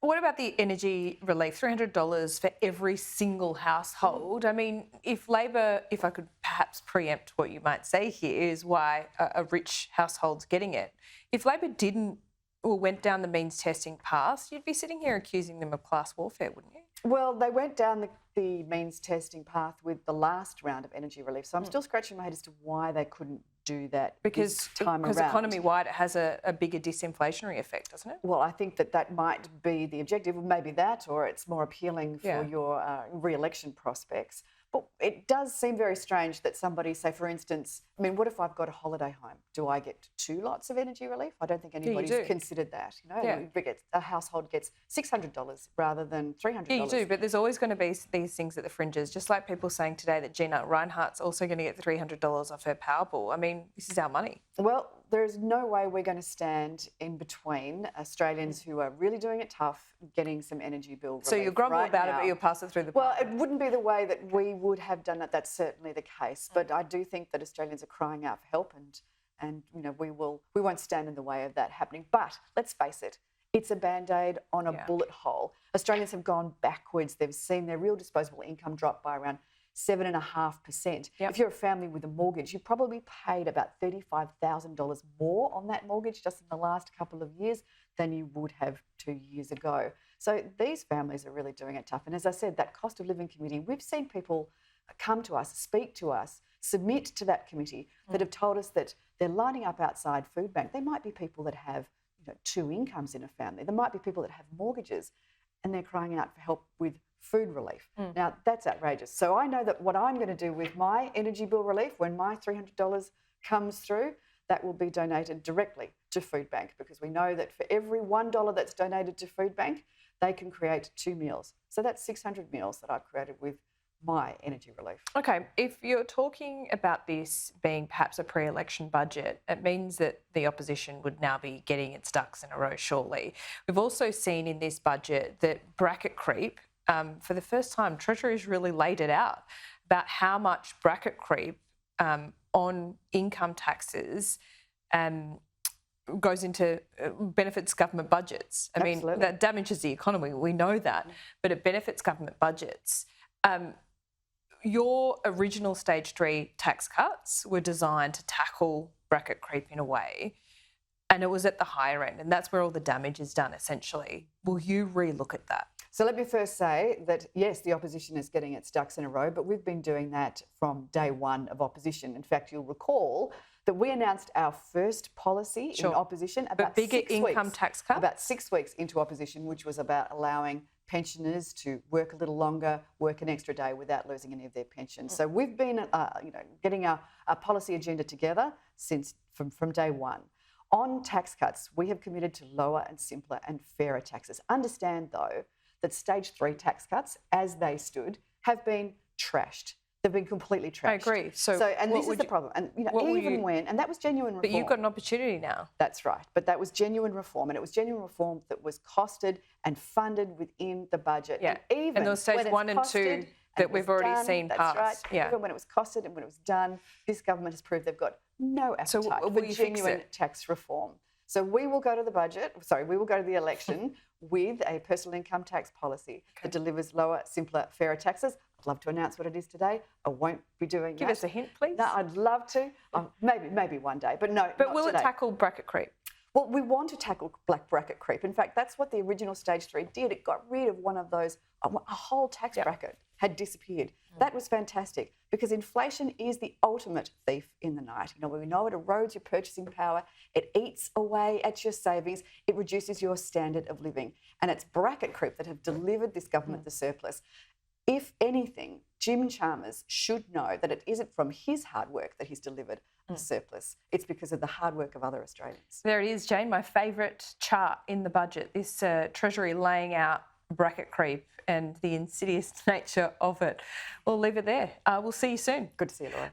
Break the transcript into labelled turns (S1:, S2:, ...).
S1: What about the energy relief? $300 for every single household. I mean, if Labor, if I could perhaps preempt what you might say here, is why a rich household's getting it. If Labor didn't or went down the means testing path, you'd be sitting here accusing them of class warfare, wouldn't you?
S2: Well, they went down the means testing path with the last round of energy relief. So I'm still scratching my head as to why they couldn't do that this time around.
S1: Because economy-wide it has a bigger disinflationary effect, doesn't it?
S2: Well, I think that might be the objective, maybe that, or it's more appealing for your re-election prospects. But it does seem very strange that somebody, say, for instance, I mean, what if I've got a holiday home? Do I get 2 lots of energy relief? I don't think anybody's considered that. A household gets $600 rather than $300.
S1: Yeah, you do, but there's always going to be these things at the fringes, just like people saying today that Gina Reinhart's also going to get $300 off her power bill. I mean, this is our money.
S2: Well, there is no way we're going to stand in between Australians who are really doing it tough getting some energy bill relief.
S1: So you'll grumble about it, but you'll pass it through the
S2: Well, it wouldn't be the way that we would have done it. That's certainly the case. But I do think that Australians are crying out for help, and we won't stand in the way of that happening. But let's face it, it's a Band-Aid on a bullet hole. Australians have gone backwards. They've seen their real disposable income drop by around 7.5%. If you're a family with a mortgage, you probably paid about $35,000 more on that mortgage just in the last couple of years than you would have 2 years ago. So these families are really doing it tough. And as I said, that cost of living committee, we've seen people come to us, speak to us, submit to that committee that have told us that they're lining up outside food bank. There might be people that have 2 incomes in a family. There might be people that have mortgages, and they're crying out for help with food relief. Now, that's outrageous. So I know that what I'm going to do with my energy bill relief, when my $300 comes through, that will be donated directly to food bank, because we know that for every $1 that's donated to food bank, they can create 2 meals. So that's 600 meals that I've created with my energy relief.
S1: Okay, if you're talking about this being perhaps a pre-election budget, it means that the opposition would now be getting its ducks in a row shortly. We've also seen in this budget that bracket creep, for the first time, Treasury's really laid it out about how much bracket creep on income taxes goes into benefits government budgets. I mean, that damages the economy, we know that, but it benefits government budgets. Your original stage 3 tax cuts were designed to tackle bracket creep in a way, and it was at the higher end, and that's where all the damage is done, essentially. Will you relook at that?
S2: So let me first say that, yes, the opposition is getting its ducks in a row, but we've been doing that from day one of opposition. In fact, you'll recall that we announced our first policy in opposition about
S1: bigger income tax cut?
S2: About 6 weeks into opposition, which was about allowing pensioners to work a little longer, work an extra day without losing any of their pensions. So we've been, getting our policy agenda together from day one. On tax cuts, we have committed to lower and simpler and fairer taxes. Understand, though, that stage 3 tax cuts, as they stood, have been trashed. They've been completely trashed.
S1: I agree.
S2: And this is the problem. And and that was genuine reform.
S1: But you've got an opportunity now.
S2: That's right. But that was genuine reform, and it was genuine reform that was costed and funded within the budget.
S1: Yeah.
S2: And
S1: those stage 1 and 2 that we've already seen pass.
S2: That's right.
S1: Yeah.
S2: Even when it was costed and when it was done, this government has proved they've got no appetite for genuine tax reform. So we will go to the election with a personal income tax policy that delivers lower, simpler, fairer taxes. I'd love to announce what it is today. I won't be doing that.
S1: Give us a hint, please.
S2: No, I'd love to. Maybe one day, but no.
S1: But will
S2: today.
S1: it tackle bracket creep?
S2: Well, we want to tackle black bracket creep. In fact, that's what the original stage 3 did. It got rid of one of those, a whole tax bracket had disappeared. That was fantastic, because inflation is the ultimate thief in the night. We know it erodes your purchasing power, it eats away at your savings, it reduces your standard of living. And it's bracket creep that have delivered this government the surplus. If anything, Jim Chalmers should know that it isn't from his hard work that he's delivered a surplus. It's because of the hard work of other Australians.
S1: There it is, Jane, my favourite chart in the budget, this Treasury laying out bracket creep and the insidious nature of it. We'll leave it there. We'll see you soon.
S2: Good to see you, Laura.